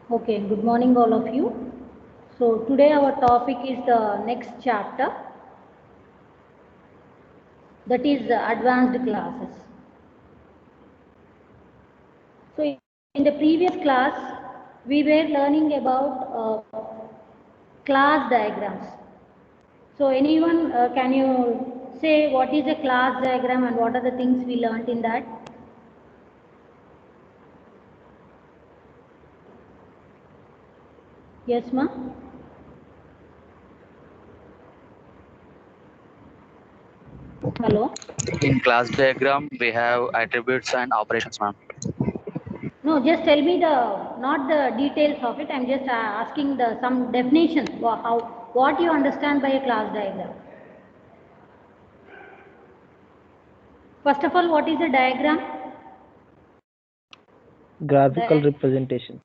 Okay, good morning all of you. So today our topic is the next chapter, that is advanced classes. So in the previous class we were learning about class diagrams. So anyone can you say what is a class diagram and what are the things we learnt in that? Yes, ma? Hello? In class diagram, we have attributes and operations, ma'am. No, just tell me not the details of it. I'm just asking some definitions. What you understand by a class diagram. First of all, what is a diagram? Graphical Di- representation.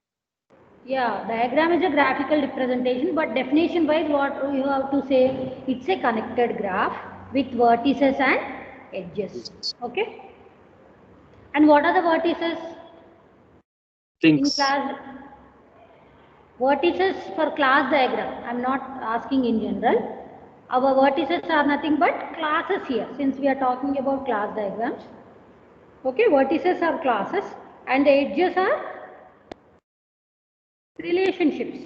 yeah, diagram is a graphical representation, but definition wise, what you have to say, it's a connected graph with vertices and edges. Okay. And what are the vertices in Things. class? Vertices for class diagram, I am not asking in general. Our vertices are nothing but classes here, since we are talking about class diagrams. Okay, vertices are classes and the edges are relationships.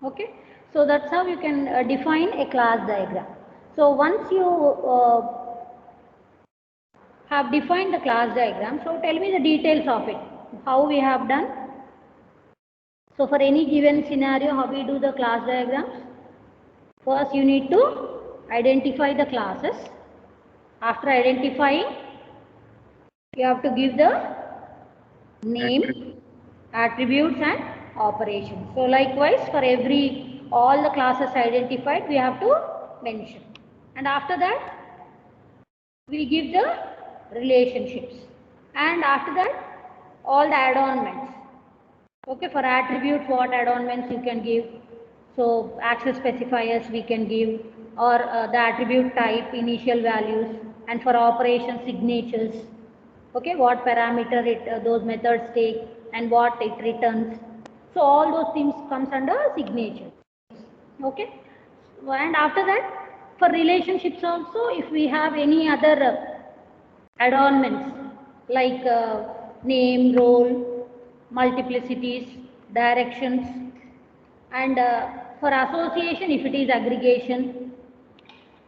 Okay, so that's how you can define a class diagram. So once you have defined the class diagram, so tell me the details of it, how we have done. So for any given scenario, how we do the class diagrams? First you need to identify the classes. After identifying, you have to give the name, attributes and operations. So likewise for all the classes identified, we have to mention. And after that, we give the relationships. And after that, all the add-on. Okay, for attributes, what add-ons you can give? So access specifiers we can give, or the attribute type, initial values, and for operation signatures. Okay, what parameter those methods take and what it returns. So all those things comes under signature. Okay, and after that, for relationships also, if we have any other add-ons like name, role, multiplicities, directions, and for association if it is aggregation.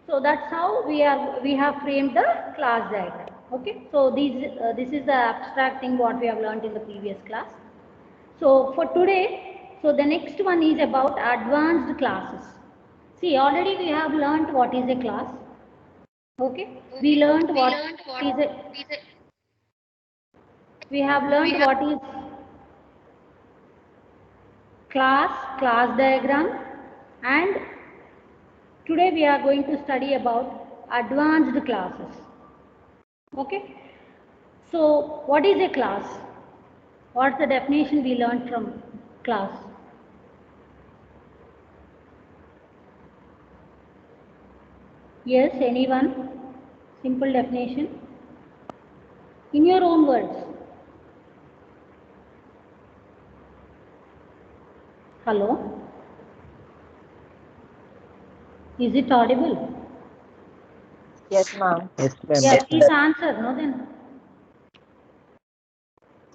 So that's how we have framed the class diagram. Okay, so this is the abstract thing what we have learned in the previous class. So for today, so the next one is about advanced classes. See, already we have learned what is a class. Okay, we learned what is a we have learned what is class diagram, and today we are going to study about advanced classes. Okay, so what is a class? What's the definition we learned from class? Yes, anyone? Simple definition in your own words. Hello, is it audible? Yes, ma'am. Yes, ma'am. Yeah, please answer. No, then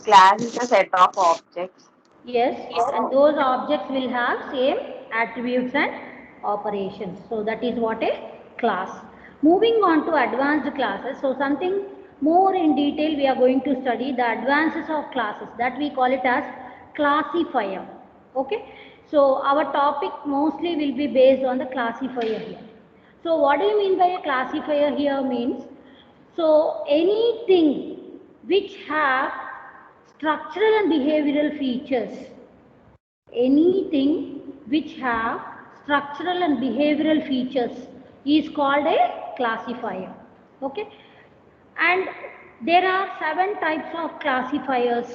Class is a set of objects. yes, and those objects will have same attributes and operations. So that is what a class. Moving on to advanced classes. So something more in detail we are going to study the advances of classes, that we call it as classifier. Okay. So our topic mostly will be based on the classifier here. So what do you mean by a classifier here means? So anything which have structural and behavioral features, anything which have structural and behavioral features is called a classifier. Okay, and there are 7 types of classifiers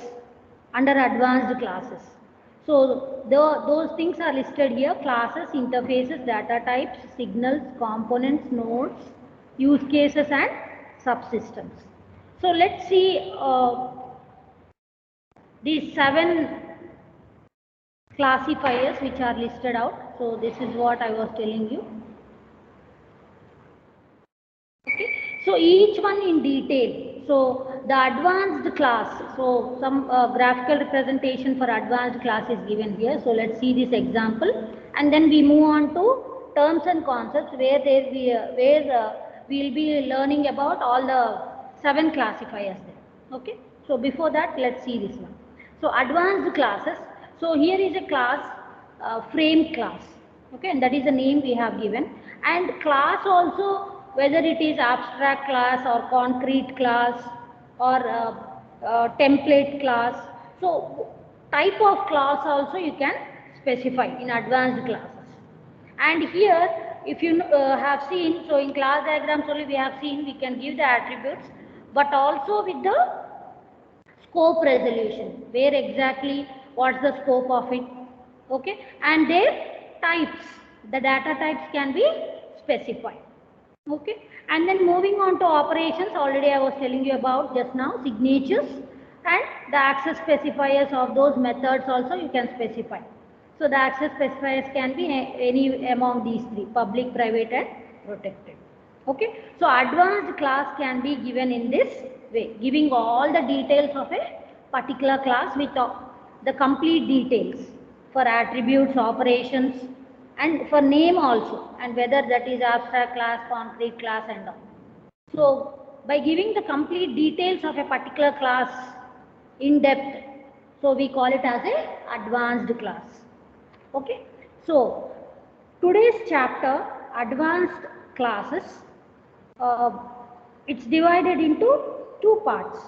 under advanced classes. So those things are listed here: classes, interfaces, data types, signals, components, nodes, use cases and subsystems. So let's see these 7 classifiers which are listed out. So this is what I was telling you. Okay. So each one in detail. So the advanced class. So some graphical representation for advanced class is given here. So let's see this example, and then we move on to terms and concepts where we'll be learning about all the 7 classifiers there. Okay. So before that, let's see this one. So advanced classes. So here is a class, frame class. Okay, and that is the name we have given. And class also, whether it is abstract class or concrete class or template class. So type of class also you can specify in advanced classes. And here, if you have seen, so in class diagrams only we have seen we can give the attributes, but also with the scope resolution, where exactly what's the scope of it. Okay, and their types, the data types can be specified. Okay, and then moving on to operations, already I was telling you about just now, signatures and the access specifiers of those methods also you can specify. So the access specifiers can be any among these 3, public, private and protected. Okay, so advanced class can be given in this way, giving all the details of a particular class with the complete details for attributes, operations, and for name also, and whether that is abstract class, concrete class and all. So by giving the complete details of a particular class in depth, so we call it as a advanced class. Okay, so today's chapter, advanced classes, it's divided into 2 parts.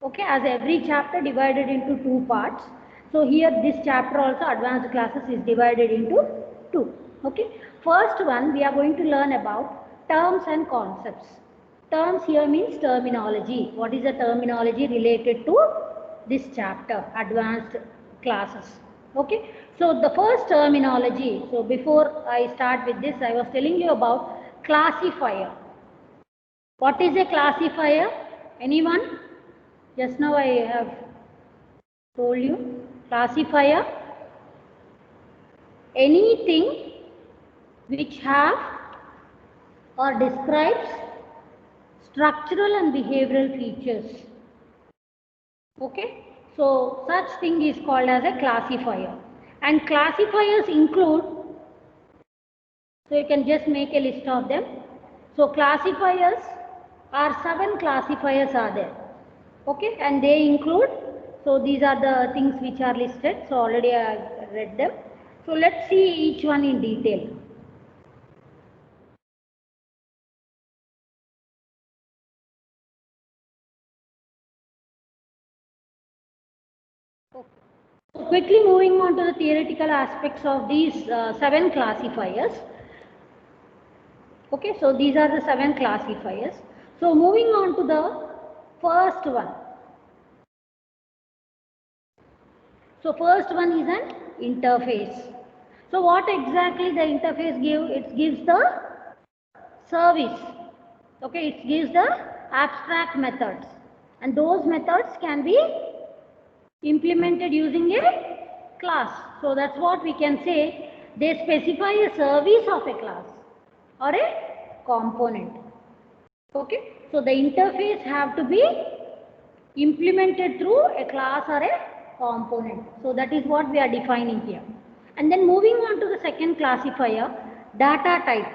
Okay, as every chapter divided into 2 parts. So here this chapter also, advanced classes, is divided into 2. Okay, first one we are going to learn about terms and concepts. Terms here means terminology. What is the terminology related to this chapter, advanced classes? Okay, so the first terminology, so before I start with this, I was telling you about classifier. What is a classifier? Anyone? Just now I have told you. Classifier, anything which have or describes structural and behavioral features. Okay, so such thing is called as a classifier. And classifiers include, so you can just make a list of them. So classifiers are 7 classifiers are there. Okay, and they include, so these are the things which are listed, so already I have read them. So let's see each one in detail. Okay. So quickly moving on to the theoretical aspects of these 7 classifiers. Okay, so these are the 7 classifiers. So moving on to the first one. So first one is an interface. So what exactly the interface gives? It gives the service. Okay, it gives the abstract methods, and those methods can be implemented using a class. So that's what we can say, they specify a service of a class or a component. Okay, so the interface have to be implemented through a class or a component. So that is what we are defining here. And then moving on to the second classifier, data type.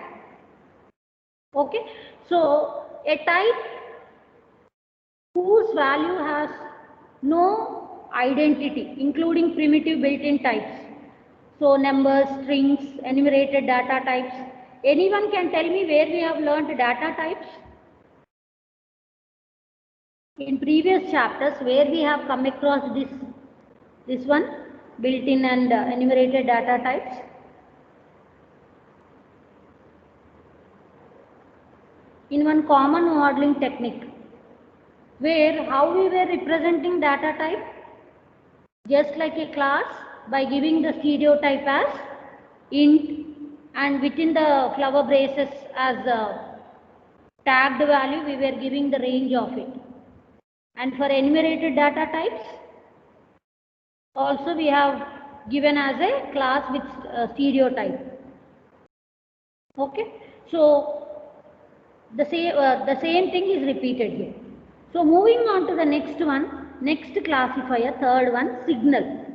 Okay, so a type whose value has no identity, including primitive built-in types. So numbers, strings, enumerated data types. Anyone can tell me where we have learned data types? In previous chapters, where we have come across this one, built-in and enumerated data types. In one common modeling technique, where how we were representing data type, just like a class, by giving the stereotype as int, and within the flower braces as a tagged value, we were giving the range of it. And for enumerated data types, Also we have given as a class with stereotype. Okay, so the same thing is repeated here. So moving on to the next one, next classifier, third one, signal.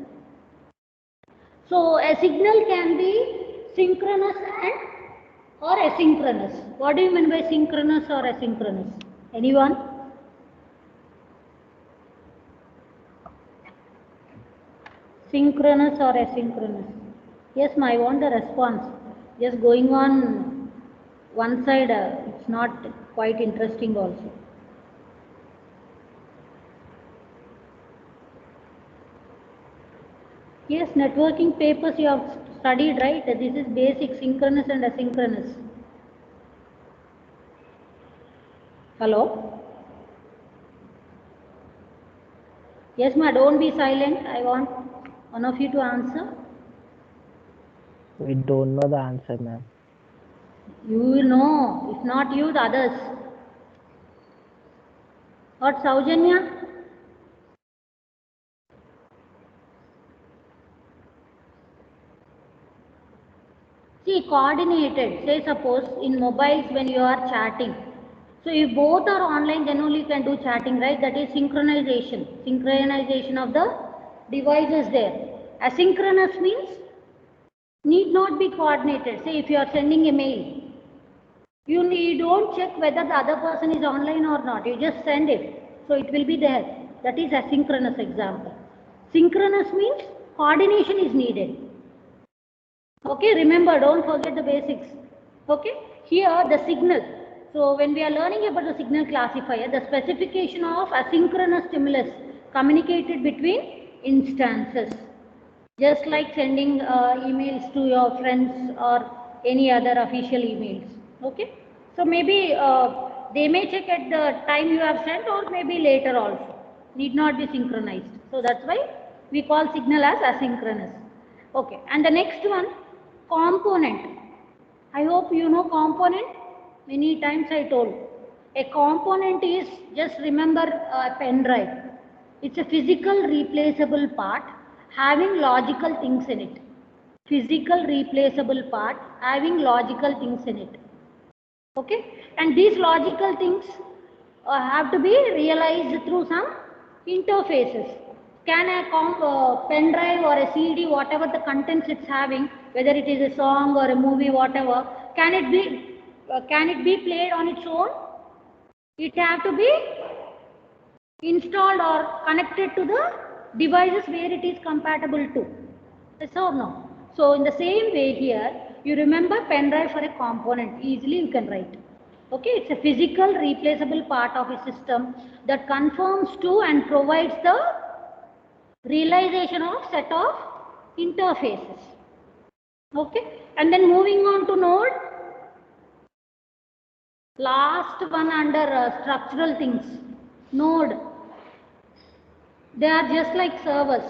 So a signal can be synchronous and or asynchronous. What do you mean by synchronous or asynchronous? Anyone? Synchronous or asynchronous? Yes, I want the response. Just going on one side, it's not quite interesting also. Yes, networking papers you have studied, right? This is basic synchronous and asynchronous. Hello? Yes, ma, don't be silent. I want one of you to answer. We don't know the answer, ma'am. You will know. If not you, the others. What, Saujanya? See, coordinated. Say suppose in mobiles when you are chatting. So if both are online, then only you can do chatting, right? That is synchronization. Synchronization of the devices there. Asynchronous means need not be coordinated. Say if you are sending a mail, you don't check whether the other person is online or not. You just send it. So it will be there. That is asynchronous example. Synchronous means coordination is needed. Okay, remember, don't forget the basics. Okay, here the signal. So when we are learning about the signal classifier, the specification of asynchronous stimulus communicated between instances. Just like sending emails to your friends or any other official emails. Okay, so maybe they may check at the time you have sent or maybe later also. Need not be synchronized. So that's why we call signal as asynchronous. Okay, and the next one, component. I hope you know component. Many times I told. A component is, just remember, a pen drive. It's a physical replaceable part having logical things in it. Physical replaceable part having logical things in it. Okay, and these logical things have to be realized through some interfaces. Can a pen drive or a CD, whatever the contents it's having, whether it is a song or a movie, whatever, can it be played on its own? It have to be installed or connected to the devices where it is compatible to. Yes or no? So in the same way here, you remember pen drive for a component, easily you can write. Okay, it's a physical replaceable part of a system that conforms to and provides the realization of set of interfaces. Okay, and then moving on to node, last one under structural things, node. They are just like servers.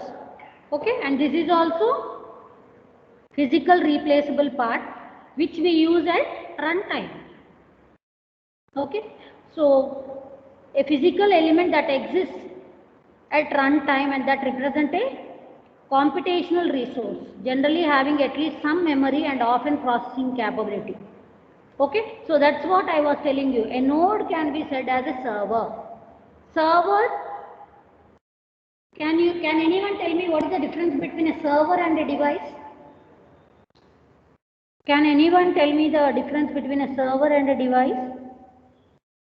Okay, and this is also physical replaceable part which we use at runtime. Okay, so a physical element that exists at runtime and that represent a computational resource, generally having at least some memory and often processing capability. Okay, so that's what I was telling you. A node can be said as a server. Server, can anyone tell me what is the difference between a server and a device? Can anyone tell me the difference between a server and a device?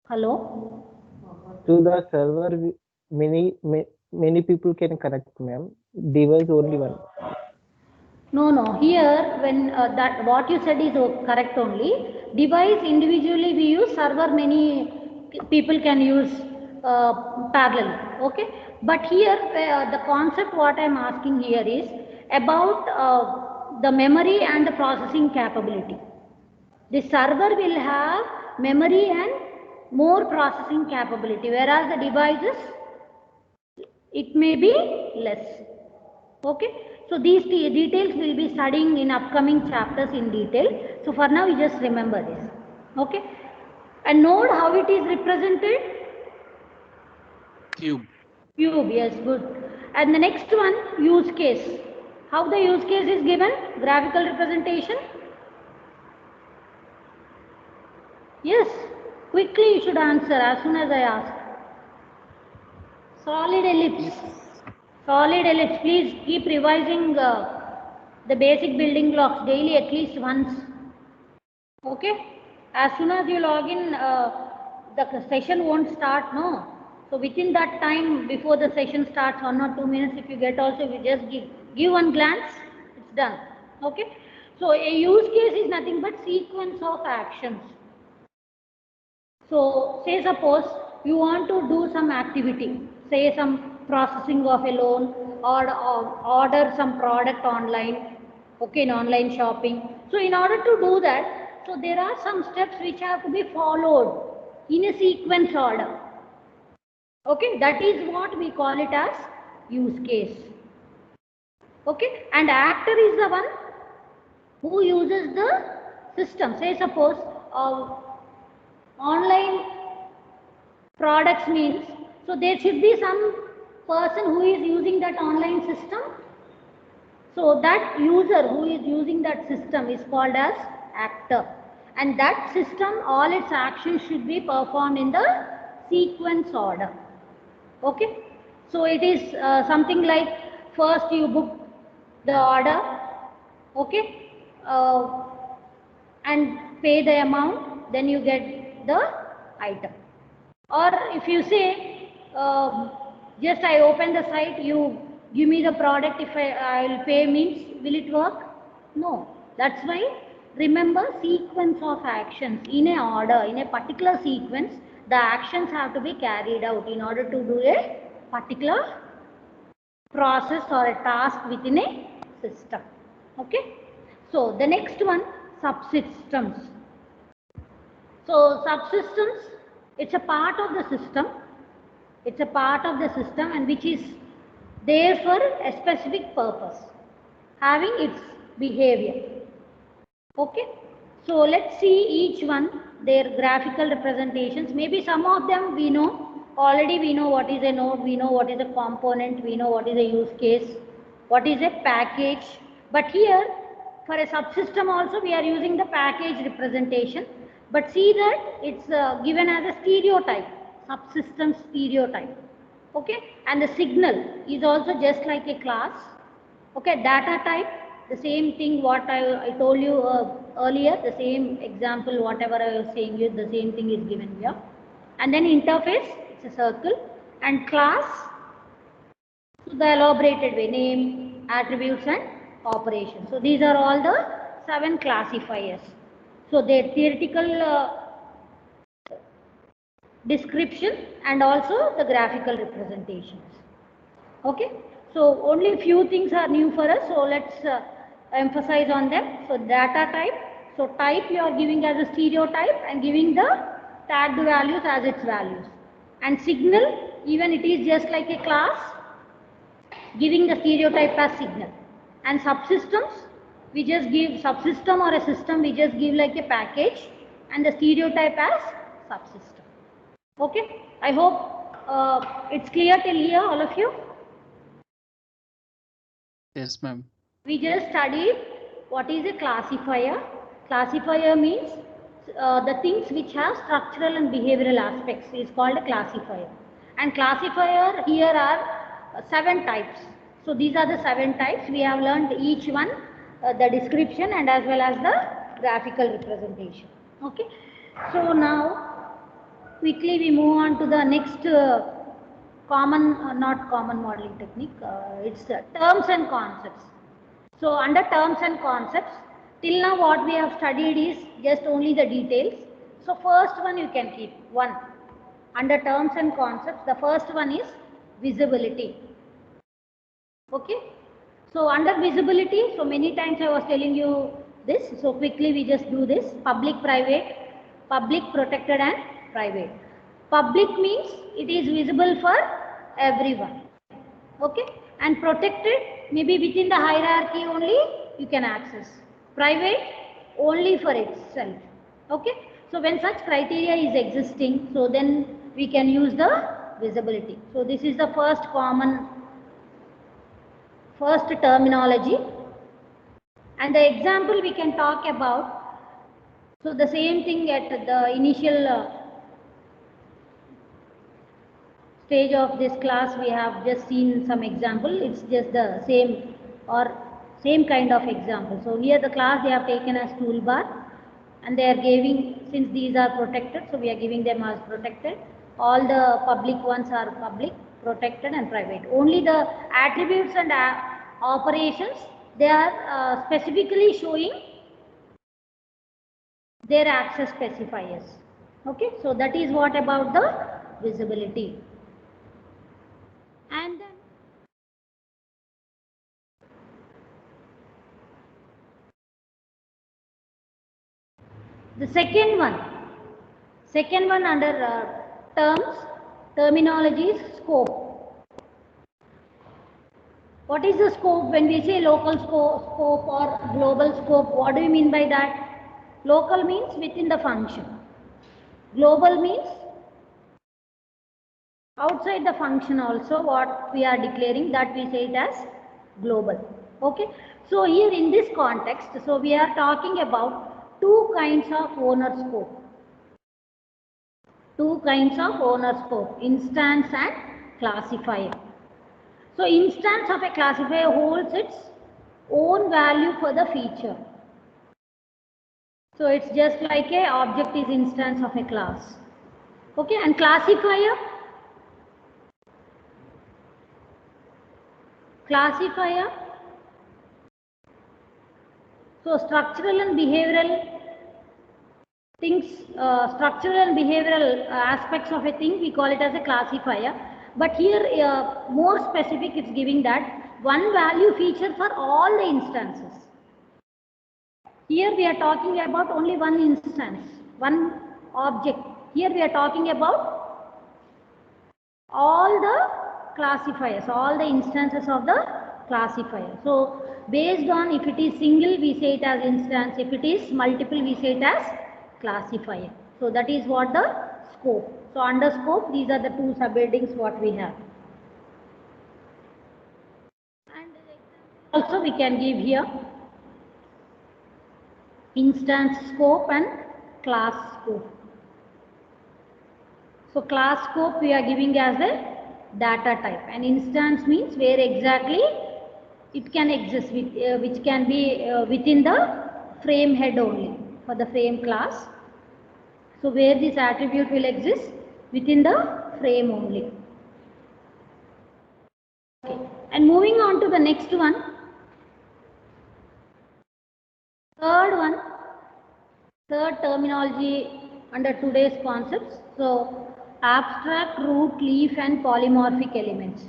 Hello? To the server, many people can connect, ma'am. Device only one. No. Here, when that what you said is correct only. Device individually we use, server many people can use parallel. Okay, but here the concept what I am asking here is about the memory and the processing capability. The server will have memory and more processing capability, whereas the devices it may be less. Okay, so these details we will be studying in upcoming chapters in detail. So for now you just remember this. Okay, and node, how it is represented? Cube. Cube, yes, good. And the next one, use case. How the use case is given? Graphical representation. Yes, quickly you should answer as soon as I ask. Solid ellipse. Solid ellipse. Please keep revising the basic building blocks daily at least once. Okay? As soon as you log in, the session won't start, no? So within that time, before the session starts, 1 or 2 minutes, if you get also, you just give one glance, it's done. Okay? So a use case is nothing but sequence of actions. So say suppose you want to do some activity, say some processing of a loan or order some product online, okay, in online shopping. So in order to do that, so there are some steps which have to be followed in a sequence order. Okay, that is what we call it as use case. Okay, and actor is the one who uses the system. Say suppose online products means, so there should be some person who is using that online system. So that user who is using that system is called as actor, and that system, all its actions should be performed in the sequence order. Okay, so it is something like first you book the order, okay, and pay the amount, then you get the item. Or if you say, just I open the site, you give me the product, if I will pay means, will it work? No. That's why remember sequence of actions in a order, in a particular sequence, the actions have to be carried out in order to do a particular process or a task within a system. Okay. So the next one, subsystems. So subsystems, it's a part of the system. It's a part of the system and which is there for a specific purpose, having its behavior. Okay. So let's see each one, their graphical representations. Maybe some of them we know, already we know what is a node, we know what is a component, we know what is a use case, what is a package. But here, for a subsystem also we are using the package representation. But see that it's given as a stereotype, subsystem stereotype. Okay, and the signal is also just like a class. Okay, data type, the same thing what I told you earlier, the same example, whatever I was saying you, the same thing is given here. And then interface, it's a circle, and class, so the elaborated way, name, attributes and operations. So these are all the 7 classifiers. So their theoretical description and also the graphical representations. Okay, so only few things are new for us, so let's emphasize on them. So data type, so type you are giving as a stereotype and giving the tagged values as its values. And signal, even it is just like a class, giving the stereotype as signal. And subsystems, we just give subsystem or a system, we just give like a package and the stereotype as subsystem. Okay, I hope it's clear till here, all of you. Yes, ma'am. We just studied what is a classifier. Classifier means the things which have structural and behavioral aspects is called a classifier. And classifier here are 7 types. So these are the 7 types. We have learned each one, the description and as well as the graphical representation. Okay. So now quickly we move on to the next common, not common modeling technique, it's terms and concepts. So under terms and concepts, till now what we have studied is just only the details. So first one you can keep, 1. Under terms and concepts, the first one is visibility. Okay. So under visibility, so many times I was telling you this, so quickly we just do this, public, private, public, protected and private. Public means it is visible for everyone. Okay, and protected, maybe within the hierarchy only you can access. Private, only for itself. Okay, so when such criteria is existing, so then we can use the visibility. So this is the first common first terminology, and the example we can talk about. So the same thing at the initial stage of this class, we have just seen some example. It's just the same or same kind of example. So here the class they have taken as toolbar, and they are giving, since these are protected, so we are giving them as protected. All the public ones are public, protected and private. Only the attributes and operations, they are specifically showing their access specifiers. Okay, so that is what about the visibility. And then the second one under terminology is scope. What is the scope? When we say local scope or global scope, what do you mean by that? Local means within the function. Global means outside the function also, what we are declaring, that we say it as global. Okay. So here in this context, so we are talking about two kinds of owner scope. Two kinds of owner scope, instance and classifier. So instance of a classifier holds its own value for the feature. So it's just like a object is instance of a class. Okay, and classifier so structural and behavioral things, structural and behavioral aspects of a thing, we call it as a classifier. But here more specific, it's giving that one value feature for all the instances. Here we are talking about only one instance, one object. Here we are talking about all the classifiers, all the instances of the classifier. So based on if it is single, we say it as instance. If it is multiple, we say it as classifier. So that is what the scope. So under scope, these are the two subheadings what we have. And also we can give here instance scope and class scope. So class scope we are giving as a data type, and instance means where exactly it can exist, which can be within the frame head only for the frame class. So where this attribute will exist within the frame only. Okay. And moving on to the next one, third terminology under today's concepts. So abstract, root, leaf and polymorphic elements.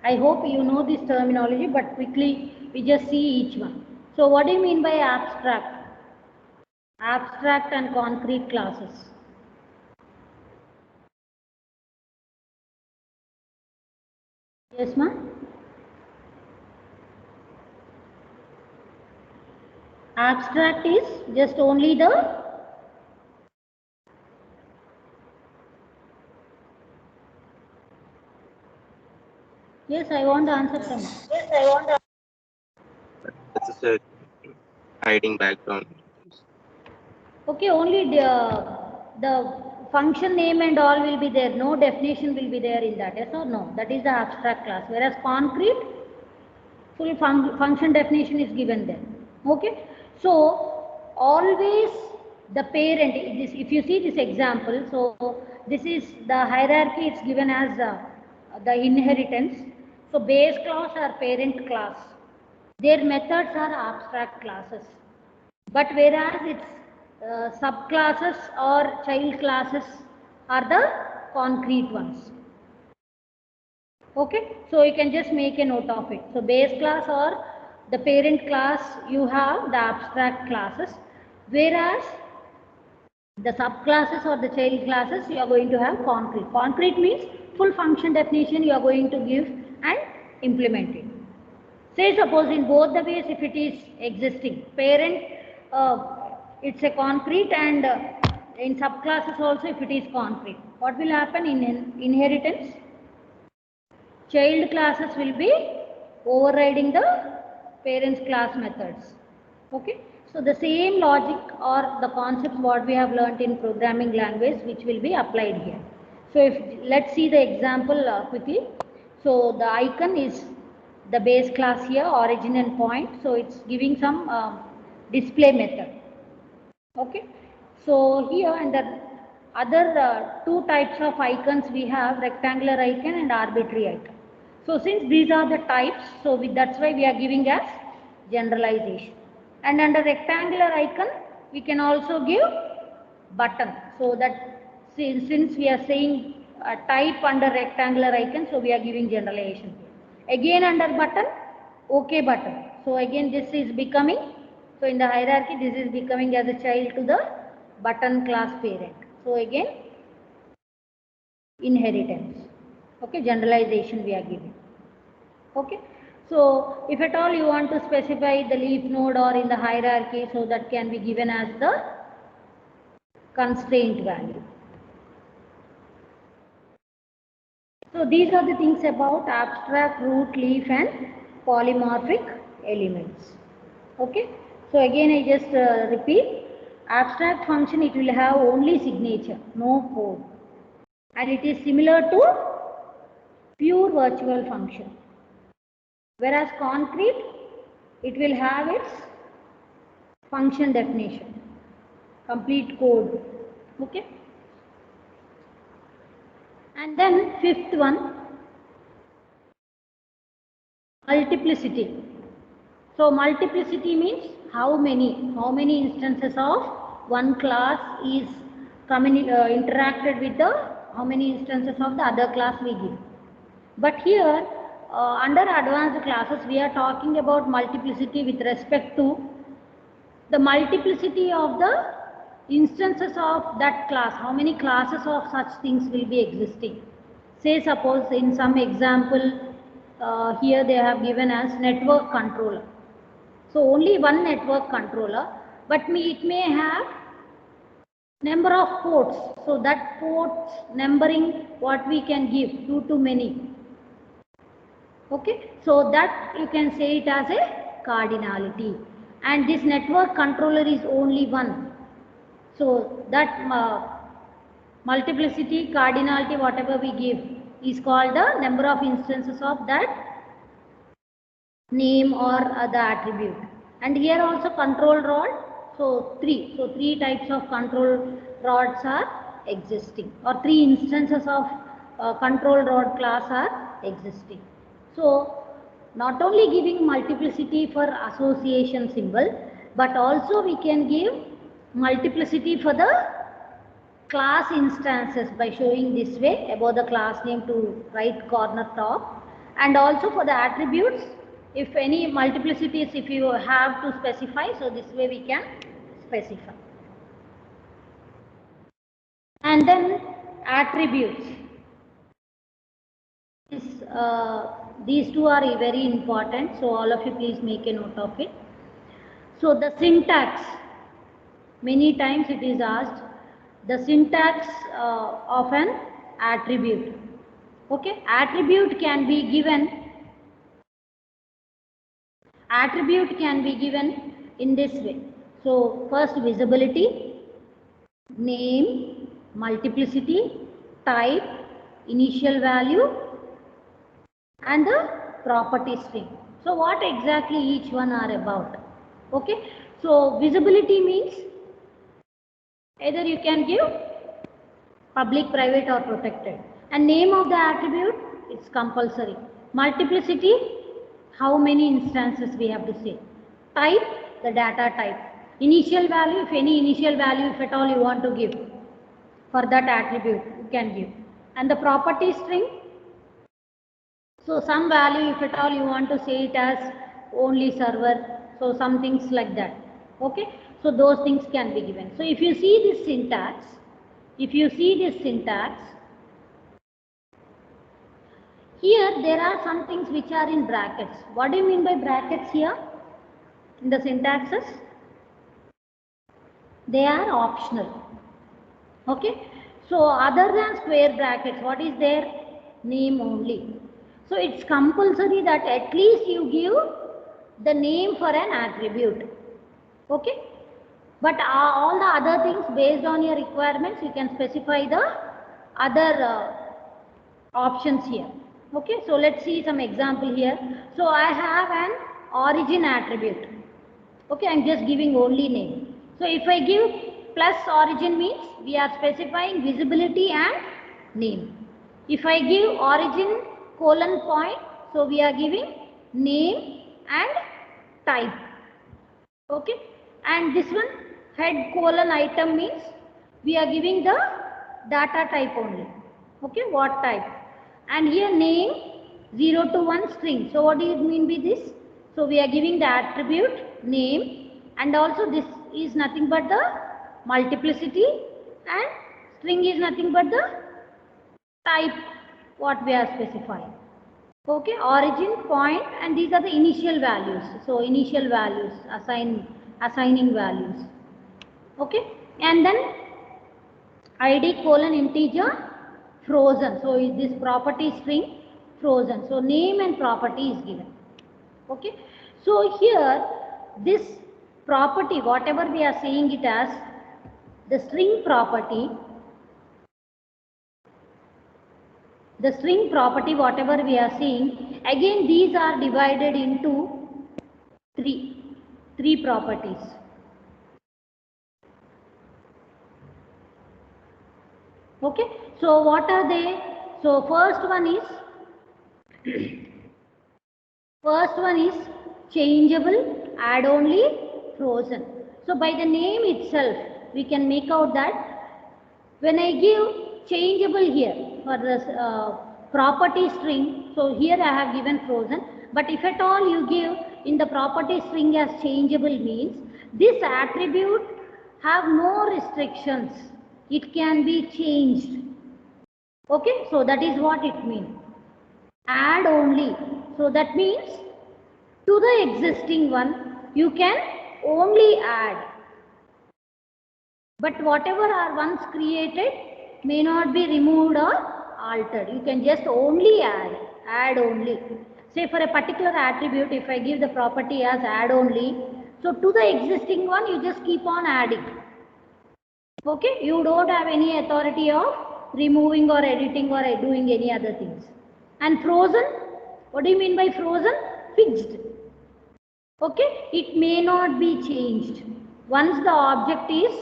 I hope you know this terminology, but quickly we just see each one. So what do you mean by abstract? Abstract and concrete classes. Yes, ma'am? Abstract is just only the Yes, I want to answer from. That's just a hiding background. Okay, only the function name and all will be there. No definition will be there in that. Yes or no? That is the abstract class. Whereas concrete, full function definition is given there. Okay. So always the parent. If you see this example, so this is the hierarchy. It's given as the inheritance. So base class or parent class. Their methods are abstract classes. But whereas its subclasses or child classes are the concrete ones. Okay, so you can just make a note of it. So base class or the parent class, you have the abstract classes, whereas the subclasses or the child classes, you are going to have concrete. Concrete means full function definition you are going to give and implement it. Say suppose in both the ways, if it is existing, parent it's a concrete, and in subclasses also if it is concrete, what will happen in inheritance? Child classes will be overriding the parents class methods. Okay, so the same logic or the concepts what we have learnt in programming language which will be applied here. So if let's see the example quickly. So the icon is the base class here, origin and point. So it's giving some display method. Okay, so here under other two types of icons we have rectangular icon and arbitrary icon. So since these are the types, so that's why we are giving as generalization. And under rectangular icon we can also give button. So that since we are saying type under rectangular icon, so we are giving generalization. Again under button, OK button. So again this is becoming, so in the hierarchy this is becoming as a child to the button class parent. So again inheritance. Okay, generalization we are giving. Okay, so if at all you want to specify the leaf node or in the hierarchy, so that can be given as the constraint value. So these are the things about abstract, root, leaf and polymorphic elements. Okay, so again I just repeat, abstract function it will have only signature, no code, and it is similar to pure virtual function. Whereas concrete, it will have its function definition, complete code. Okay. And then fifth one, multiplicity. So multiplicity means how many instances of one class is interacted with the how many instances of the other class we give. But here under advanced classes we are talking about multiplicity with respect to the multiplicity of the instances of that class, how many classes of such things will be existing. Say suppose in some example here they have given as network controller. So only one network controller, but it may have number of ports. So that ports numbering what we can give 2 to many. Okay, so that you can say it as a cardinality, and this network controller is only one. So that multiplicity, cardinality, whatever we give is called the number of instances of that name or the attribute. And here also control rod, so three types of control rods are existing, or 3 instances of control rod class are existing. So not only giving multiplicity for association symbol, but also we can give multiplicity for the class instances by showing this way above the class name to right corner top, and also for the attributes, if any multiplicities if you have to specify, so this way we can specify. And then attributes. These two are very important, so all of you please make a note of it. So the syntax, many times it is asked, the syntax of an attribute. Okay, attribute can be given in this way. So first visibility, name, multiplicity, type, initial value and the property string. So what exactly each one are about? Okay, so visibility means either you can give public, private or protected, and name of the attribute it's compulsory. Multiplicity, how many instances we have to say. Type, the data type. Initial value, if any initial value if at all you want to give for that attribute you can give. And the property string, so some value if at all you want to say it as only server, so some things like that. Okay, so those things can be given. So if you see this syntax, here there are some things which are in brackets. What do you mean by brackets here in the syntaxes? They are optional. Okay, so other than square brackets, what is there? Name only. So it's compulsory that at least you give the name for an attribute. Okay. But all the other things based on your requirements, you can specify the other options here. Okay, so let's see some example here. So I have an origin attribute. Okay, I'm just giving only name. So if I give plus origin means we are specifying visibility and name. If I give origin colon point, so we are giving name and type. Okay, and this one head colon item means we are giving the data type only. Okay, what type? And here name 0 to 1 string. So what do you mean by this? So we are giving the attribute name, and also this is nothing but the multiplicity, and string is nothing but the type what we are specifying. Okay, origin, point, and these are the initial values. So initial values, assigning values. Okay, and then id colon integer frozen. So is this property string frozen. So name and property is given. Okay, so here this property, whatever we are saying it as the string property, whatever we are seeing, again these are divided into three properties. Okay, so what are they? So first one is changeable, add only, frozen. So by the name itself we can make out that when I give changeable here for this property string, so here I have given frozen, but if at all you give in the property string as changeable means this attribute have no restrictions, it can be changed. Okay, so that is what it means. Add only, so that means to the existing one you can only add, but whatever are once created may not be removed or altered. You can just only add only. Say for a particular attribute, if I give the property as add only, so to the existing one you just keep on adding. Okay, you don't have any authority of removing or editing or doing any other things. And frozen, what do you mean by frozen? Fixed. Okay, it may not be changed. Once the object is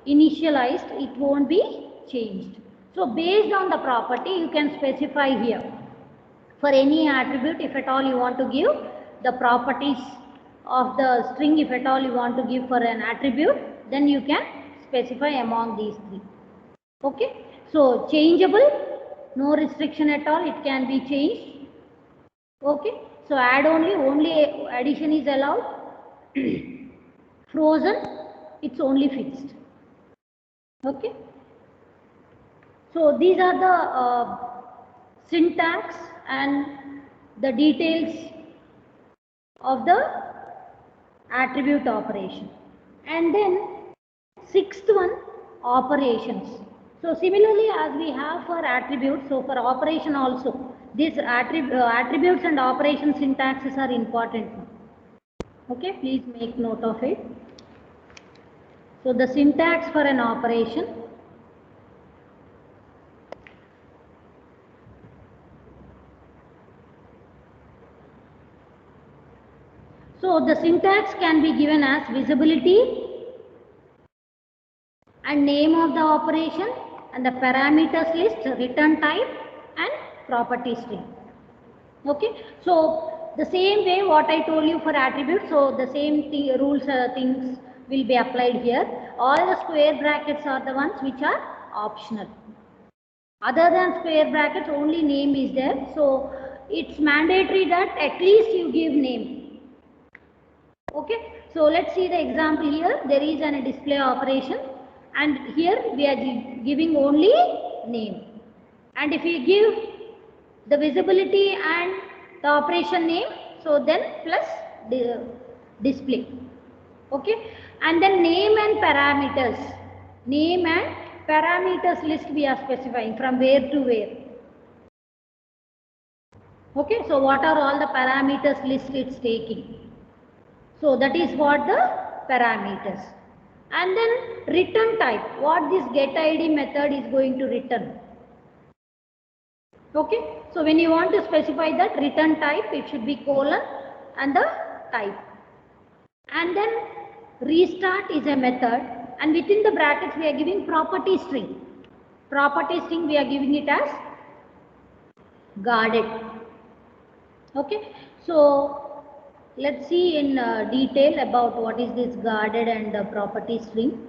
initialized, it won't be changed. So based on the property you can specify here. For any attribute, if at all you want to give the properties of the string, if at all you want to give for an attribute, then you can specify among these three. Okay, so changeable, no restriction at all, it can be changed. Okay, so add only addition is allowed. Frozen, it's only fixed. Okay, so these are the syntax and the details of the attribute operation. And then sixth one, operations. So similarly as we have for attributes, so for operation also, these attributes and operation syntaxes are important. Okay, please make note of it. So the syntax for an operation. So the syntax can be given as visibility and name of the operation and the parameters list, return type and property string. Okay, so the same way what I told you for attributes, so the same rules things will be applied here. All the square brackets are the ones which are optional. Other than square brackets, only name is there. So it's mandatory that at least you give name. Okay, so let's see the example here. There is a display operation and here we are giving only name. And if you give the visibility and the operation name, so then plus the display. Okay, and then name and parameters. Name and parameters list we are specifying from where to where. Okay, so what are all the parameters list it's taking? So that is what the parameters. And then return type, what this getID method is going to return. Okay, so when you want to specify that return type, it should be colon and the type. And then restart is a method, and within the brackets we are giving property string. Property string we are giving it as guarded. Okay, so let's see in detail about what is this guarded and property string.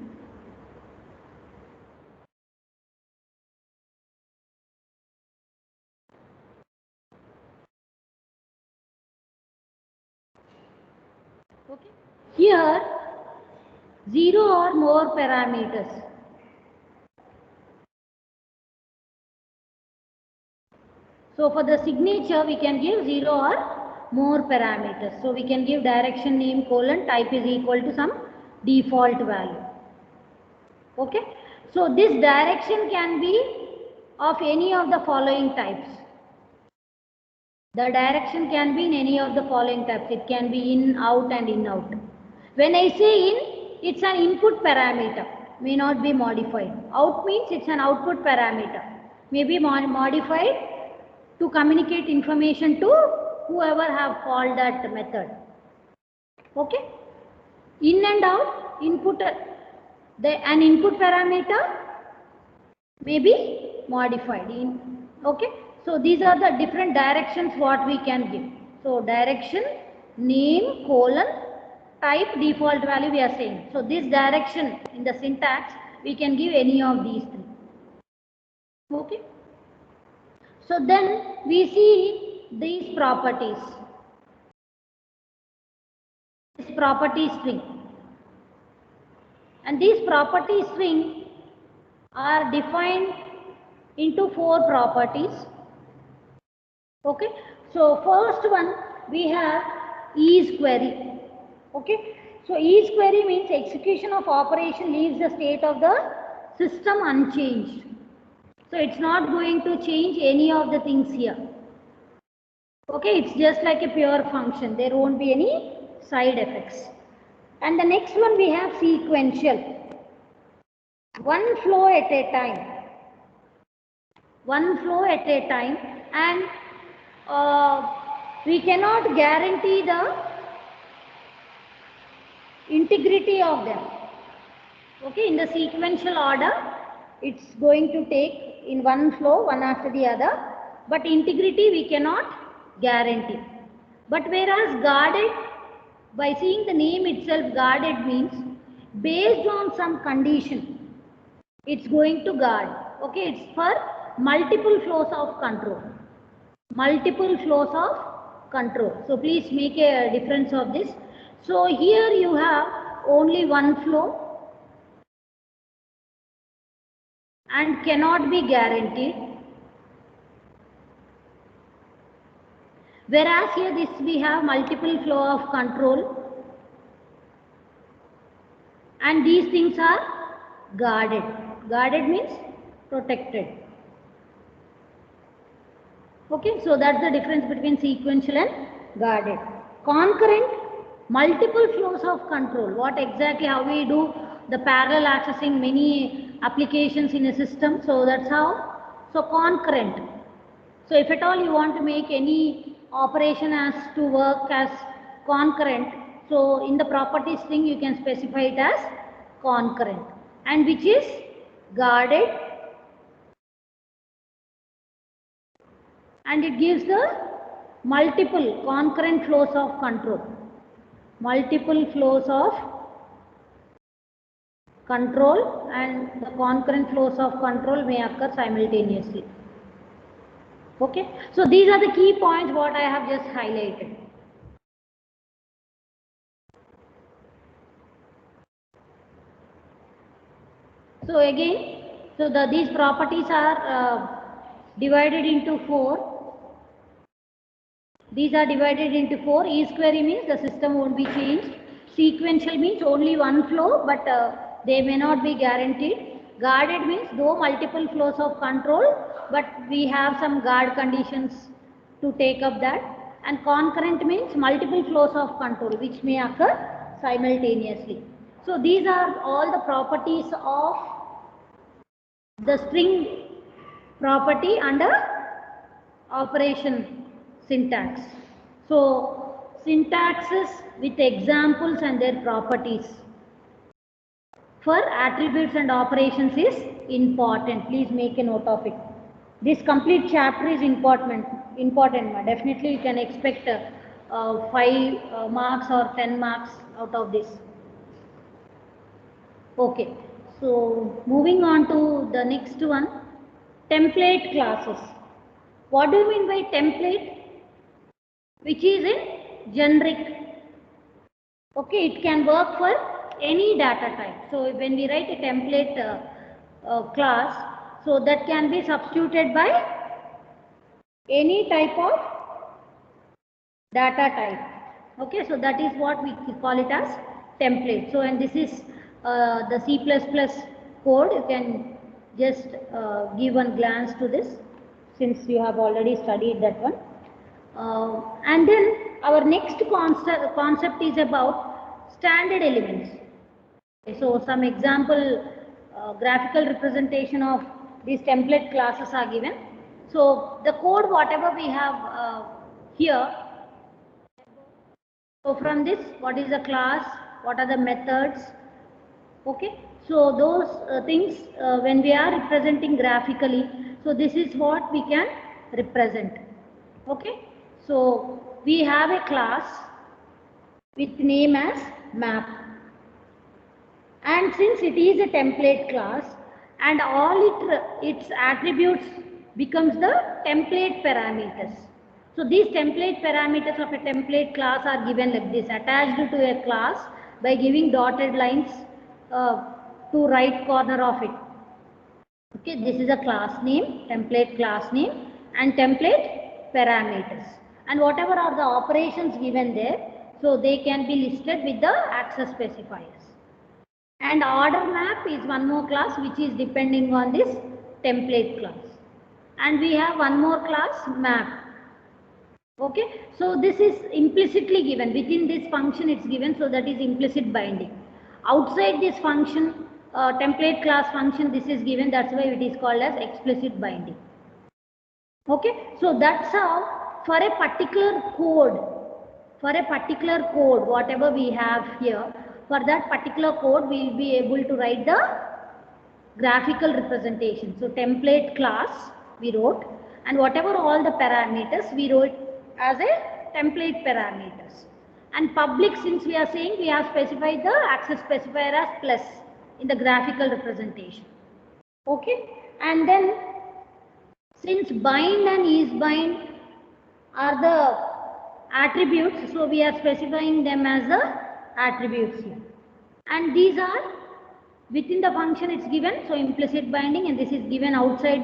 Okay, here 0 or more parameters. So for the signature we can give 0 or more parameters. So we can give direction name colon type is equal to some default value. Okay. So this direction can be of any of the following types. The direction can be in any of the following types. It can be in, out and in, out. When I say in, it's an input parameter, may not be modified. Out means it's an output parameter, may be modified to communicate information to whoever have called that method. Okay. In and out, input, an input parameter may be modified in. Okay. So these are the different directions what we can give. So direction, name, colon, type, default value we are saying. So this direction in the syntax we can give any of these three. Okay. So then we see these properties. This property string. And these property string are defined into 4 properties. Okay. So first one we have isQuery. Okay. So isQuery means execution of operation leaves the state of the system unchanged. So it's not going to change any of the things here. Okay, it's just like a pure function. There won't be any side effects. And the next one we have sequential. One flow at a time. One flow at a time, and we cannot guarantee the integrity of them. Okay, in the sequential order, it's going to take in one flow, one after the other, but integrity we cannot guarantee. But whereas guarded, by seeing the name itself, guarded means based on some condition, it's going to guard. Okay, it's for multiple flows of control. Multiple flows of control. So please make a difference of this. So here you have only one flow and cannot be guaranteed. Whereas here this we have multiple flow of control, and these things are guarded. Guarded means protected. Okay, so that's the difference between sequential and guarded. Concurrent, multiple flows of control. What exactly, how we do the parallel accessing many applications in a system. So that's how. So concurrent. So if at all you want to make any operation as to work as concurrent, so in the property string you can specify it as concurrent, and which is guarded, and it gives the multiple concurrent flows of control. Multiple flows of control, and the concurrent flows of control may occur simultaneously. Okay, so these are the key points what I have just highlighted. So again, so these properties are divided into 4. These are divided into 4. isQuery means the system won't be changed. Sequential means only one flow, but they may not be guaranteed. Guarded means though multiple flows of control, but we have some guard conditions to take up that, and concurrent means multiple flows of control which may occur simultaneously. So these are all the properties of the string property under operation syntax. So syntaxes with examples and their properties for attributes and operations is important. Please make a note of it. This complete chapter is important. Definitely you can expect 5 marks or 10 marks out of this. Okay, so moving on to the next one, template classes. What do you mean by template? Which is in generic. Okay, it can work for any data type. So when we write a template class, so that can be substituted by any type of data type. Okay, so that is what we call it as template. So, and this is the C++ code. You can just give one glance to this since you have already studied that one. And then our next concept is about standard elements. So some example graphical representation of these template classes are given. So the code whatever we have here, so from this what is the class, what are the methods, okay. So those things when we are representing graphically, so this is what we can represent, okay. So we have a class with name as map, and since it is a template class and all its attributes becomes the template parameters. So these template parameters of a template class are given like this, attached to a class by giving dotted lines to right corner of it. Okay, this is a class name, template class name, and template parameters. And whatever are the operations given there, so they can be listed with the access specifiers. And order map is one more class which is depending on this template class. And we have one more class, map. Okay, so this is implicitly given. Within this function it's given, so that is implicit binding. Outside this function, template class function, this is given, that's why it is called as explicit binding. Okay, so that's how for a particular code, whatever we have here, for that particular code we will be able to write the graphical representation. So template class we wrote, and whatever all the parameters we wrote as a template parameters. And public, since we are saying, we have specified the access specifier as plus in the graphical representation. Okay, and then since bind and isBind are the attributes, so we are specifying them as the attributes here. And these are within the function it's given, so implicit binding, and this is given outside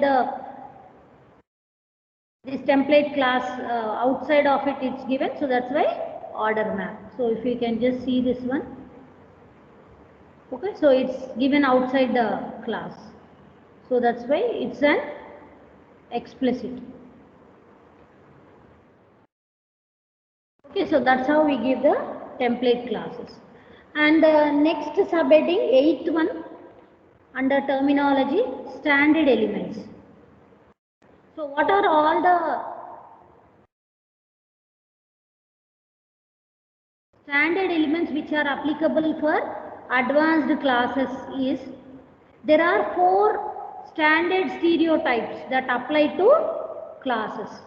this template class, outside of it it's given, so that's why order map. So if you can just see this one, okay, so it's given outside the class, so that's why it's an explicit. Okay, so that's how we give the template classes. And the next subheading, 8th one, under terminology, standard elements. So what are all the standard elements which are applicable for advanced classes is, there are 4 standard stereotypes that apply to classes.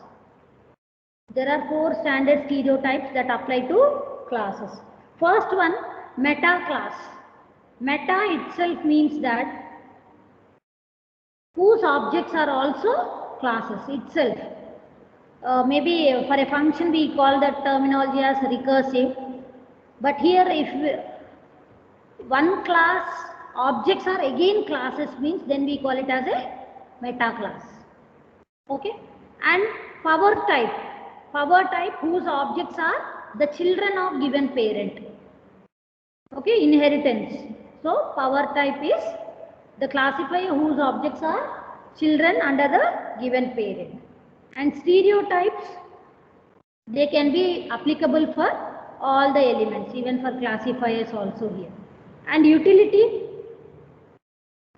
There are 4 standard stereotypes that apply to classes. First one, meta class. Meta itself means that whose objects are also classes itself. Maybe for a function we call that terminology as recursive, but here if one class objects are again classes means, then we call it as a meta class. Okay, and power type whose objects are the children of given parent. Okay, inheritance. So power type is the classifier whose objects are children under the given parent. And stereotypes They can be applicable for all the elements, even for classifiers also here. And utility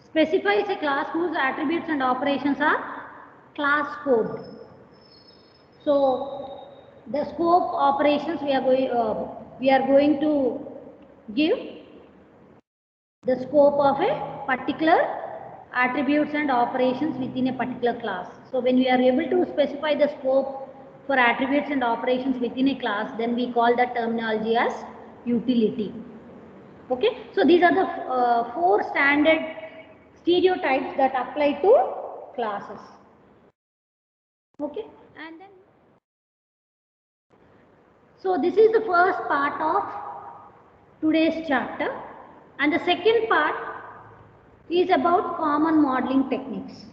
specifies a class whose attributes and operations are class scoped. So the scope operations we are going to give the scope of a particular attributes and operations within a particular class. So when we are able to specify the scope for attributes and operations within a class, then we call that terminology as utility. Okay, so these are the 4 standard stereotypes that apply to classes. Okay, and then so this is the first part of today's chapter, and the second part is about common modeling techniques.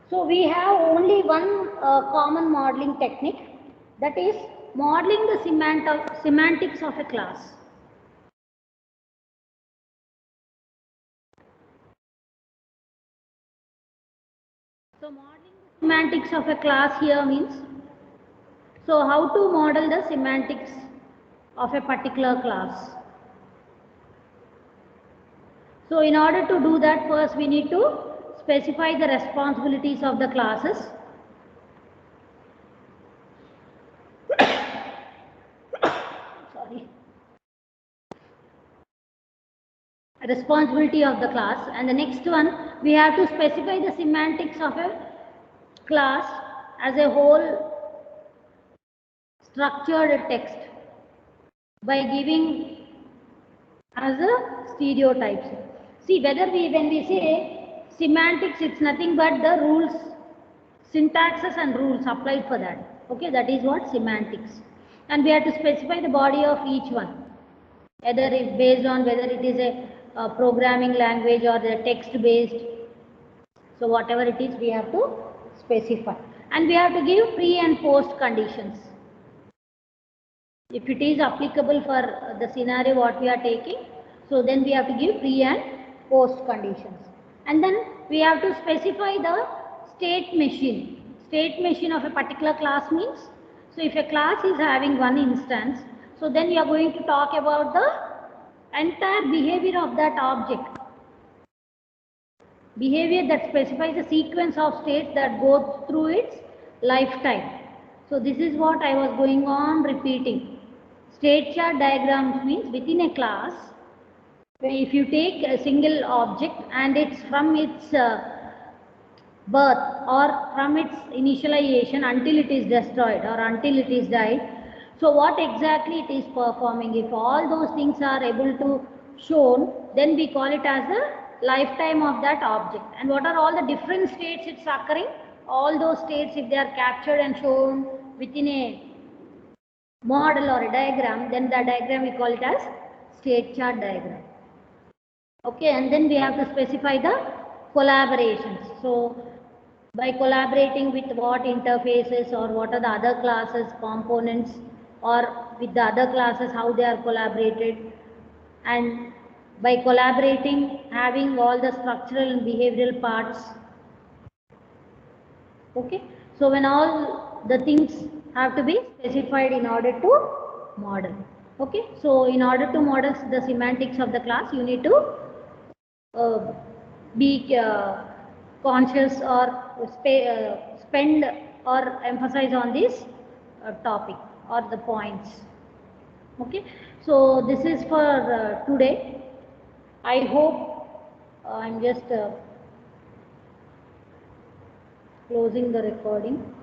So we have only one common modeling technique, that is modeling the semantics of a class. So modeling the semantics of a class here means, so how to model the semantics of a particular class. So in order to do that, first we need to specify the responsibilities of the classes. Sorry. Responsibility of the class, and the next one we have to specify the semantics of a class as a whole structured text by giving as a stereotypes. See, when we say semantics, it's nothing but the rules, syntaxes and rules applied for that. Okay, that is what semantics. And we have to specify the body of each one, either it's based on whether it is a programming language or the text based. So whatever it is, we have to specify, and we have to give pre and post conditions. If it is applicable for the scenario what we are taking, so then we have to give pre and post conditions. And then we have to specify the state machine. State machine of a particular class means, so if a class is having one instance, so then you are going to talk about the entire behavior of that object. Behavior that specifies a sequence of states that goes through its lifetime. So this is what I was going on repeating. State chart diagrams means within a class, if you take a single object and it's from its birth or from its initialization until it is destroyed or until it is died, so what exactly it is performing, if all those things are able to shown, then we call it as the lifetime of that object. And what are all the different states it's occurring? All those states, if they are captured and shown within a model or a diagram, then the diagram we call it as state chart diagram. Okay, and then we have to specify the collaborations. So by collaborating with what interfaces or what are the other classes components, or with the other classes how they are collaborated, and by collaborating having all the structural and behavioral parts. Okay, so when all the things have to be specified in order to model. Okay, so in order to model the semantics of the class, you need to be conscious or spend or emphasize on this topic or the points. Okay, so this is for today. I hope I'm just closing the recording.